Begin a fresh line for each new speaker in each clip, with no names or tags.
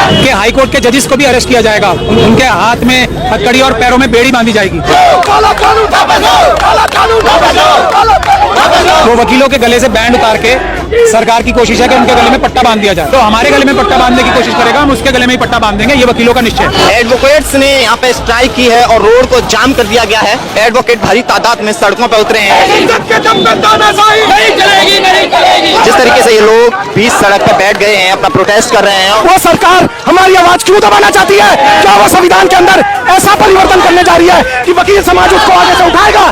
कि high court के जजेस को भी अरेस्ट किया जाएगा, उनके हाथ में हथकड़ी और पैरों में बेड़ी बांधी जाएगी। तो वकीलों के गले से बैंड उतार के सरकार की कोशिश है कि उनके गले में पट्टा बांध दिया जाए। तो हमारे गले में पट्टा बांधने की कोशिश करेगा, हम उसके गले में ही पट्टा बांध देंगे, ये वकीलों का निश्चय है।
एडवोकेट्स ने यहाँ पे स्ट्राइक की है और रोड को जाम कर दिया गया है। एडवोकेट भारी तादाद में सड़कों पर उतरे हैं। जिस तरीके से ये लोग बीच सड़क पर बैठ गए हैं, अपना प्रोटेस्ट कर रहे हैं।
वो सरकार हमारी आवाज क्यों दबाना चाहती है? क्या वो संविधान के अंदर ऐसा परिवर्तन करने जा रही है कि वकील समाज उसको आगे से उठाएगा?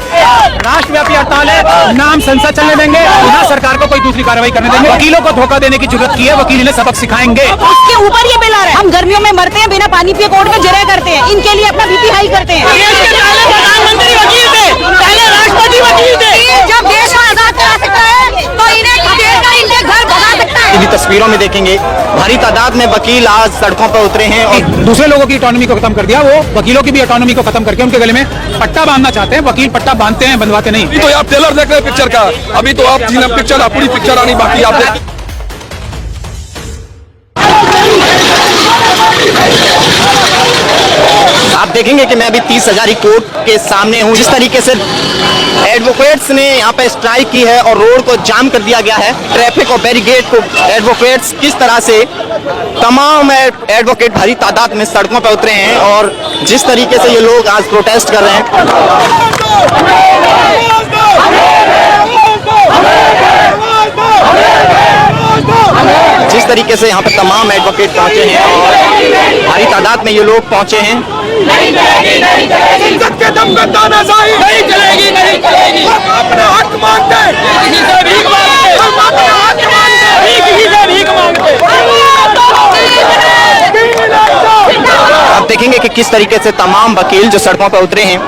राष्ट्रव्यापी हड़ताल है, नाम संसद चलने देंगे, यहाँ सरकार को कोई दूसरी कार्रवाई करने देंगे। वकीलों को धोखा देने की जरूरत की है, वकील इन्हें सबक सिखाएंगे।
उसके ऊपर ये बिल आ रहा है, हम गर्मियों में मरते हैं, बिना पानी पिए कोर्ट में जरे करते हैं, इनके लिए अपना बीपी हाई करते हैं। प्रधानमंत्री वकील थे, पहले राष्ट्रपति वकील थे। जब देश को आजाद करा सकता है तो इन्हें इनके घर भगा सकता है।
इन तस्वीरों में देखेंगे भारी तादाद में वकील आज सड़कों पर उतरे हैं और
दूसरे लोगों की ऑटोनॉमी को खत्म कर दिया, वो वकीलों की भी ऑटोनॉमी को खत्म करके उनके गले में पट्टा बांधना चाहते हैं। वकील पट्टा बांधते हैं, बंधवाते नहीं।
तो आप ट्रेलर देख रहे हैं पिक्चर का, अभी तो आप पिक्चर पूरी पिक्चर आनी बाकी आप देख।
आप देखेंगे कि मैं अभी 30,000 कोर्ट के सामने हूँ। जिस तरीके से एडवोकेट्स ने यहाँ पे स्ट्राइक की है और रोड को जाम कर दिया गया है, ट्रैफिक और बैरिकेड को एडवोकेट्स किस तरह से तमाम एडवोकेट भारी तादाद में सड़कों पर उतरे हैं और जिस तरीके से ये लोग आज प्रोटेस्ट कर रहे हैं। जिस तरीके से यहाँ पे तमाम एडवोकेट पहुंचे हैं और भारी तादाद में ये लोग पहुंचे हैं।
नहीं चलेगी, नहीं चलेगी। अपना हक मांगते हैं, किसी से भीख मांगते हैं, हम अपना हक मांगते हैं, किसी से भीख मांगते हैं।
आप देखेंगे कि किस तरीके से तमाम वकील जो सड़कों पर उतरे हैं,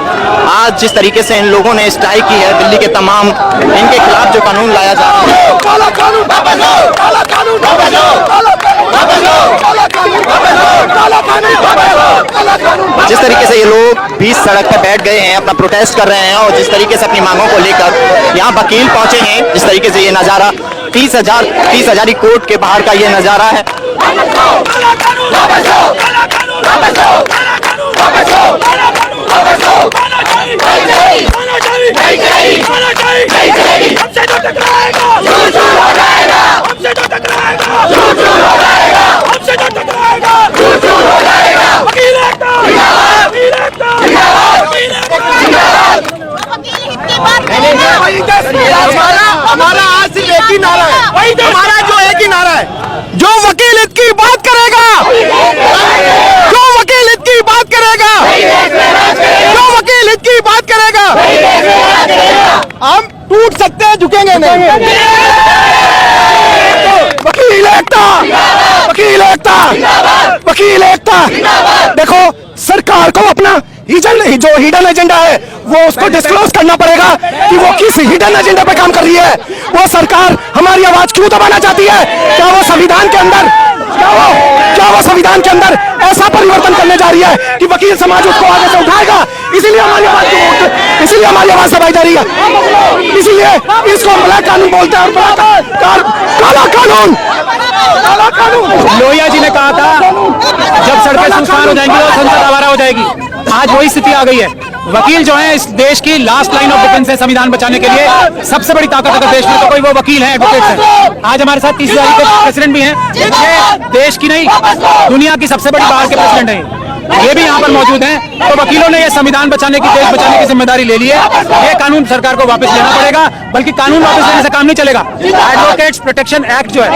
आज जिस तरीके से इन लोगों ने स्ट्राइक की है, दिल्ली के तमाम इनके खिलाफ जो कानून लाया जा रहा है,
काला कानून वापस लो, काला कानून वापस लो, काला कानून वापस लो, काला कानून वापस लो, काला कानून वापस लो, काला कानून।
जिस तरीके से ये लोग बीच सड़क पर बैठ गए हैं, अपना प्रोटेस्ट कर रहे हैं और जिस तरीके से अपनी मांगों को लेकर यहाँ वकील पहुंचे हैं, जिस तरीके से ये नजारा 30,000 कोर्ट के बाहर का ये नजारा है।
हमारा आज सिर्फ एक ही नारा है, हमारा जो एक ही नारा है, जो वकील हित की बात करेगा, जो वकील हित की बात करेगा, जो वकील हित की बात करेगा, हम टूट सकते हैं, झुकेंगे नहीं। वकील एकता, वकील एकता, वकील एकता। देखो सरकार को अपना जो हिडन एजेंडा है वो उसको डिस्क्लोज करना पड़ेगा कि वो किस हिडन एजेंडा पे काम कर रही है। वो सरकार हमारी आवाज क्यों दबाना चाहती है? क्या वो संविधान के अंदर संविधान के अंदर ऐसा परिवर्तन करने जा रही है कि वकील समाज उसको आगे से उठाएगा? इसीलिए हमारी आवाज दबाई जा रही है, इसीलिए इसको ब्लैक कानून बोलते हैं। काला कानून, काला कानून।
लोहिया जी ने कहा था जब सड़कें सुनसान हो जाएंगी तो संसद आवारा हो जाएगी। आज वही स्थिति आ गई है। वकील जो है इस देश की लास्ट लाइन ऑफ डिफेंस है संविधान बचाने के लिए। सबसे बड़ी ताकत अगर देश में तो कोई वो वकील है, एडवोकेट्स हैं। आज हमारे साथ 30,000 के प्रेसिडेंट भी हैं। ये देश की नहीं दुनिया की सबसे बड़ी बार के प्रेसिडेंट हैं, ये भी यहाँ पर मौजूद हैं। तो वकीलों ने ये संविधान बचाने की, देश बचाने की जिम्मेदारी ले ली है। ये कानून सरकार को वापस लेना पड़ेगा, बल्कि कानून वापस लेने से काम नहीं चलेगा। एडवोकेट्स प्रोटेक्शन एक्ट जो है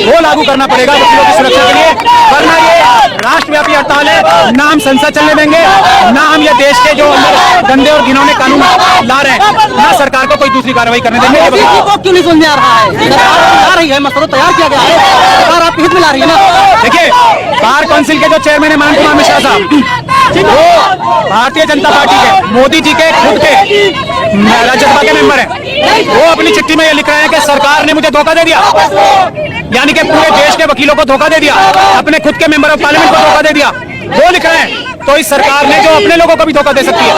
वो लागू करना पड़ेगा वकीलों की सुरक्षा के लिए, वरना ये राष्ट्रव्यापी हड़ताल है, ना हम संसद चलने देंगे, ना हम ये देश के जो गंदे और घिनौने कानून ला रहे हैं, ना सरकार को कोई दूसरी कार्रवाई करने देंगे।
क्यों नहीं सुनने आ रहा है? आ रही है, मसला तैयार किया गया है, सरकार आपके हित में ला रही है ना।
देखिए बार काउंसिल के जो चेयरमैन है मनोज कुमार मिश्रा साहब, वो भारतीय जनता पार्टी के, मोदी जी के खुद के राज्यसभा के मेंबर हैं। वो अपनी चिट्ठी में ये लिख रहे हैं कि सरकार ने मुझे धोखा दे दिया, यानी कि पूरे देश के वकीलों को धोखा दे दिया, अपने खुद के मेंबर ऑफ पार्लियामेंट को धोखा दे दिया। वो लिख रहे हैं तो इस सरकार ने जो अपने लोगों को भी धोखा दे सकती है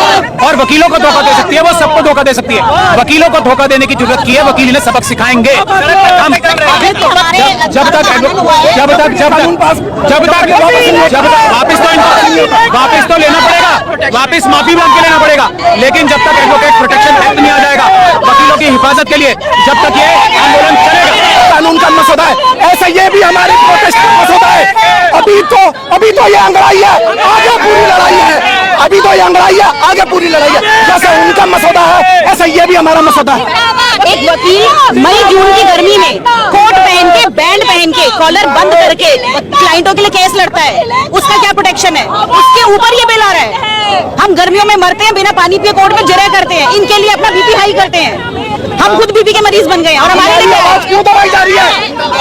और वकीलों को धोखा दे सकती है, वो सबको धोखा दे सकती है। वकीलों को धोखा देने की जरूरत की है, वकील इन्हें सबक सिखाएंगे। हम जब तक वापस तो लेना पड़ेगा, वापस माफी मांग के लेना पड़ेगा, लेकिन जब तक एडवोकेट प्रोटेक्शन एक्ट नहीं आ जाएगा वकीलों की हिफाजत के लिए, जब तक ये आंदोलन चलेगा।
कानून का मसौदा है, ऐसा ये भी हमारे प्रोटेस्ट का मसौदा है। अभी तो ये अंगड़ाई है, आगे पूरी लड़ाई है। अभी तो ये अंगड़ाई है, आगे पूरी लड़ाई है। जैसा उनका मसौदा है, ऐसा ये भी हमारा मसौदा है।
एक वकील मई जून की गर्मी में कोट पहन के, बैंड पहन के, कॉलर बंद करके क्लाइंटों के लिए केस लड़ता है, उसका क्या प्रोटेक्शन है? उसके ऊपर ये बिल आ रहा है। हम गर्मियों में मरते हैं, बिना पानी पिए कोर्ट में जरे करते हैं, इनके लिए अपना बीपी हाई करते हैं। हम खुद बीपी के मरीज बन गए और हमारे लिए
आवाज क्यों दबाई जा रही है?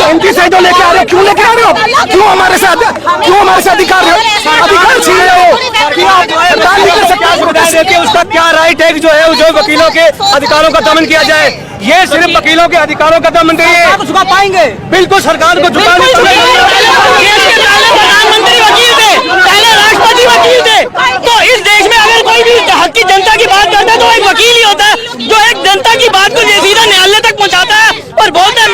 उनकी साइड लेके आ रहे हो, क्यों लेके आ रहे हो? क्यों हमारे से अधिकार छीन रहे हो? सरकार नहीं कर सकती।
उसका क्या राइट है जो है, जो वकीलों के अधिकारों का दमन किया जाए? ये सिर्फ वकीलों के अधिकारों का दमन नहीं है। झुका पाएंगे? बिल्कुल सरकार को झुका नहीं पाएंगे। प्रधानमंत्री वकील थे, पहले राष्ट्रपति वकील थे। तो इस देश में अगर कोई भी हक की जनता की बात करता है तो एक वकील ही होता है, जो एक जनता की बात को सीधा न्यायालय तक पहुंचाता है और बोलता है